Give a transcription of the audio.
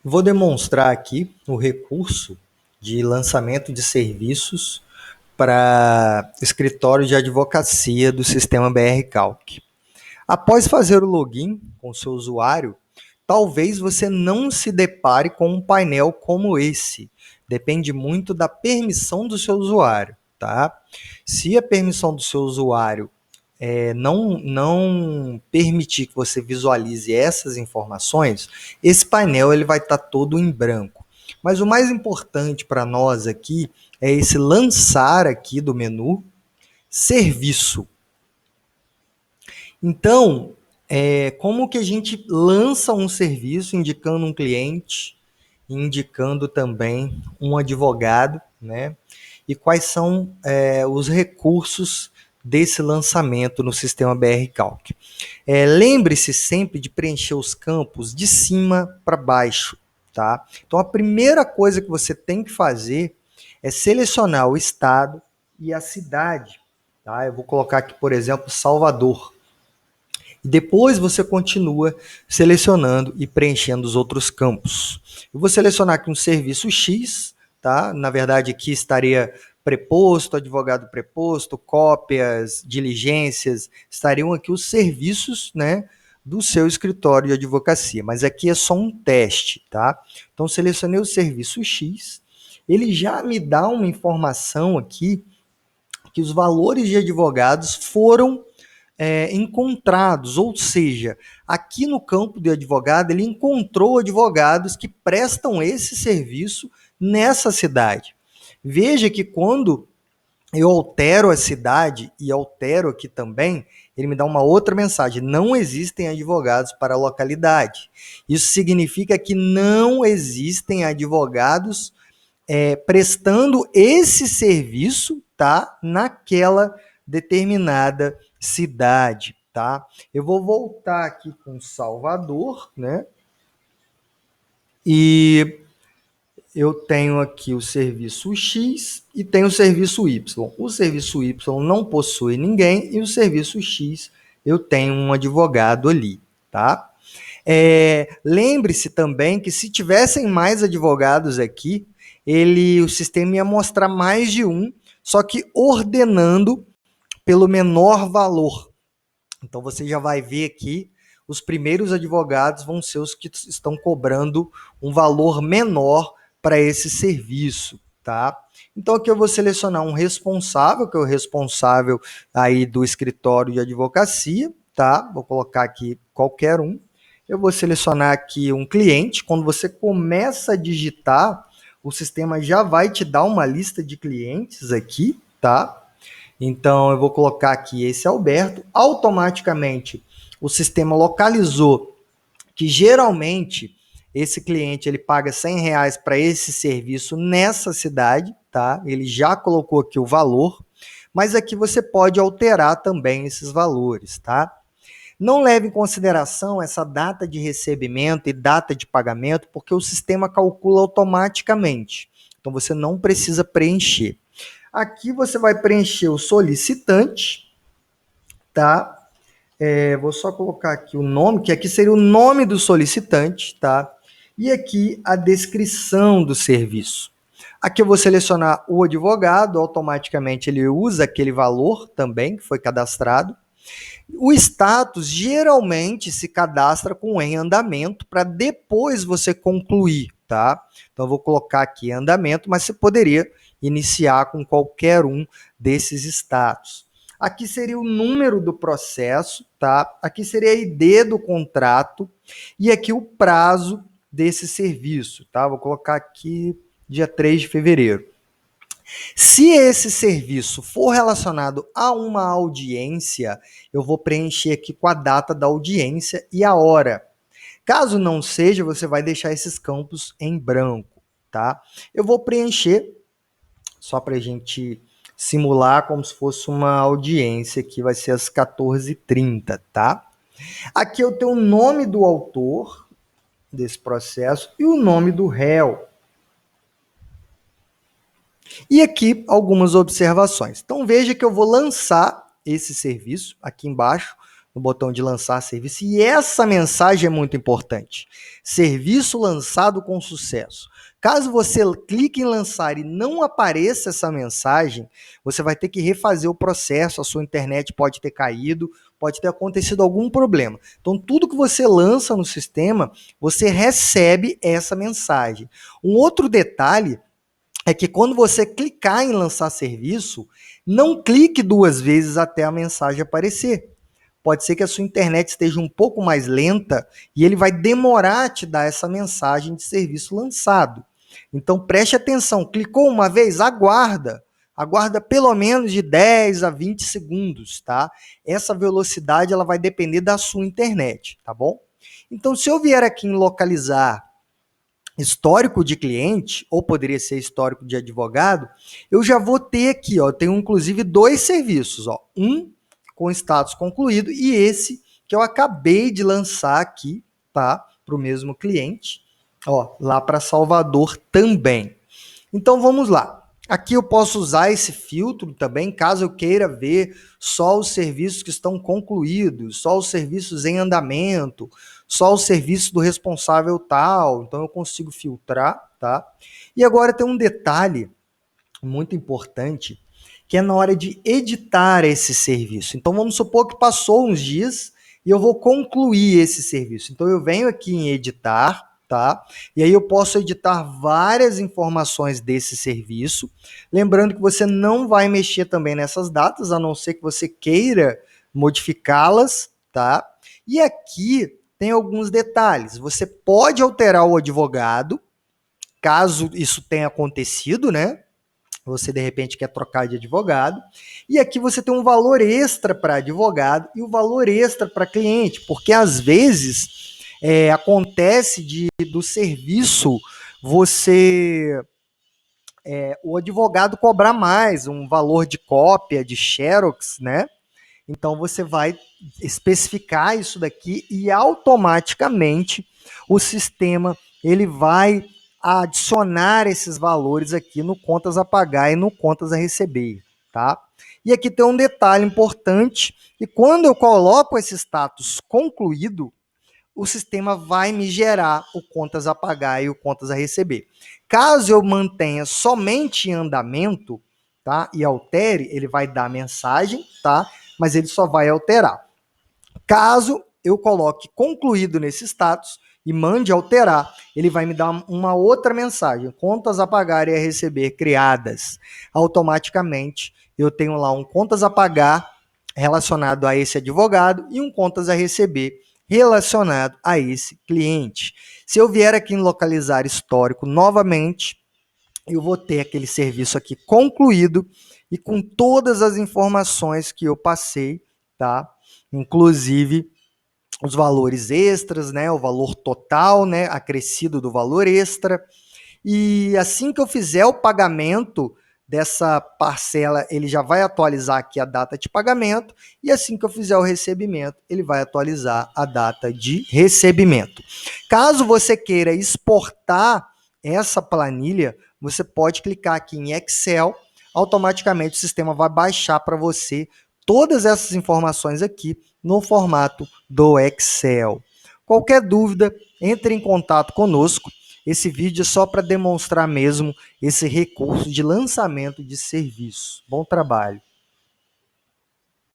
Vou demonstrar aqui o recurso de lançamento de serviços para escritório de advocacia do sistema BR Calc. Após fazer o login com o seu usuário, talvez você não se depare com um painel como esse. Depende muito da permissão do seu usuário, tá? Se a permissão do seu usuário não permitir que você visualize essas informações, esse painel ele vai estar todo em branco. Mas o mais importante para nós aqui é esse lançar aqui do menu serviço. Então, como que a gente lança um serviço indicando um cliente, indicando também um advogado, né? E quais são os recursos desse lançamento no sistema BR Calc. Lembre-se sempre de preencher os campos de cima para baixo, tá? Então, a primeira coisa que você tem que fazer é selecionar o estado e a cidade, tá? Eu vou colocar aqui, por exemplo, Salvador. E depois você continua selecionando e preenchendo os outros campos. Eu vou selecionar aqui um serviço X, tá? Na verdade, aqui estaria preposto, advogado preposto, cópias, diligências, estariam aqui os serviços, né, do seu escritório de advocacia. Mas aqui é só um teste, tá? Então, selecionei o serviço X, ele já me dá uma informação aqui que os valores de advogados foram encontrados, ou seja, aqui no campo de advogado, ele encontrou advogados que prestam esse serviço nessa cidade. Veja que quando eu altero a cidade e altero aqui também, ele me dá uma outra mensagem: não existem advogados para a localidade. Isso significa que não existem advogados prestando esse serviço, tá, naquela determinada cidade, tá? Eu vou voltar aqui com Salvador, né? E eu tenho aqui o serviço X e tenho o serviço Y. O serviço Y não possui ninguém e o serviço X eu tenho um advogado ali, tá? Lembre-se também que se tivessem mais advogados aqui, o sistema ia mostrar mais de um, só que ordenando pelo menor valor. Então você já vai ver aqui, os primeiros advogados vão ser os que estão cobrando um valor menor para esse serviço, tá? Então aqui eu vou selecionar um responsável, que é o responsável aí do escritório de advocacia, tá? Vou colocar aqui qualquer um. Eu vou selecionar aqui um cliente. Quando você começa a digitar, o sistema já vai te dar uma lista de clientes aqui, tá? Então, eu vou colocar aqui esse Alberto. Automaticamente, o sistema localizou que geralmente esse cliente ele paga R$100 para esse serviço nessa cidade, tá? Ele já colocou aqui o valor, mas aqui você pode alterar também esses valores, tá? Não leve em consideração essa data de recebimento e data de pagamento, porque o sistema calcula automaticamente. Então, você não precisa preencher. Aqui você vai preencher o solicitante, tá? Vou só colocar aqui o nome, que aqui seria o nome do solicitante, tá? E aqui a descrição do serviço. Aqui eu vou selecionar o advogado, automaticamente ele usa aquele valor também que foi cadastrado. O status geralmente se cadastra com em andamento para depois você concluir, tá? Então eu vou colocar aqui em andamento, mas você poderia iniciar com qualquer um desses status. Aqui seria o número do processo, tá? Aqui seria a ID do contrato e aqui o prazo desse serviço, tá? Vou colocar aqui dia 3 de fevereiro. Se esse serviço for relacionado a uma audiência, eu vou preencher aqui com a data da audiência e a hora. Caso não seja, você vai deixar esses campos em branco, tá? Eu vou preencher, só para a gente simular como se fosse uma audiência, que vai ser às 14h30, tá? Aqui eu tenho o nome do autor desse processo e o nome do réu. E aqui algumas observações. Então veja que eu vou lançar esse serviço aqui embaixo no botão de lançar serviço. E essa mensagem é muito importante. Serviço lançado com sucesso. Caso você clique em lançar e não apareça essa mensagem, você vai ter que refazer o processo, a sua internet pode ter caído, pode ter acontecido algum problema. Então, tudo que você lança no sistema, você recebe essa mensagem. Um outro detalhe é que quando você clicar em lançar serviço, não clique 2 vezes até a mensagem aparecer. Pode ser que a sua internet esteja um pouco mais lenta e ele vai demorar a te dar essa mensagem de serviço lançado. Então preste atenção, clicou uma vez, aguarda. Aguarda pelo menos de 10 a 20 segundos, tá? Essa velocidade ela vai depender da sua internet, tá bom? Então se eu vier aqui em localizar histórico de cliente, ou poderia ser histórico de advogado, eu já vou ter aqui, ó, eu tenho inclusive 2 serviços, ó, um com status concluído e esse que eu acabei de lançar aqui, tá, para o mesmo cliente, ó, lá para Salvador também. Então vamos lá. Aqui eu posso usar esse filtro também, caso eu queira ver só os serviços que estão concluídos, só os serviços em andamento, só o serviço do responsável tal. Então eu consigo filtrar, tá? E agora tem um detalhe muito importante, que é na hora de editar esse serviço. Então vamos supor que passou uns dias e eu vou concluir esse serviço. Então eu venho aqui em editar, tá? E aí eu posso editar várias informações desse serviço. Lembrando que você não vai mexer também nessas datas, a não ser que você queira modificá-las, tá? E aqui tem alguns detalhes. Você pode alterar o advogado, caso isso tenha acontecido, né? Você de repente quer trocar de advogado. E aqui você tem um valor extra para advogado e o um valor extra para cliente, porque às vezes acontece do serviço o advogado cobrar mais, um valor de cópia, de xerox, né? Então você vai especificar isso daqui e automaticamente o sistema ele vai adicionar esses valores aqui no contas a pagar e no contas a receber, tá? E aqui tem um detalhe importante, que quando eu coloco esse status concluído, o sistema vai me gerar o contas a pagar e o contas a receber. Caso eu mantenha somente em andamento, tá? E altere, ele vai dar mensagem, tá? Mas ele só vai alterar. Caso eu coloque concluído nesse status e mande alterar, ele vai me dar uma outra mensagem, contas a pagar e a receber criadas. Automaticamente eu tenho lá um contas a pagar relacionado a esse advogado e um contas a receber relacionado a esse cliente. Se eu vier aqui em localizar histórico novamente, eu vou ter aquele serviço aqui concluído e com todas as informações que eu passei, tá? Inclusive os valores extras, né? O valor total, né? Acrescido do valor extra. E assim que eu fizer o pagamento dessa parcela, ele já vai atualizar aqui a data de pagamento, e assim que eu fizer o recebimento, ele vai atualizar a data de recebimento. Caso você queira exportar essa planilha, você pode clicar aqui em Excel, automaticamente o sistema vai baixar para você todas essas informações aqui no formato do Excel. Qualquer dúvida, entre em contato conosco. Esse vídeo é só para demonstrar mesmo esse recurso de lançamento de serviço. Bom trabalho!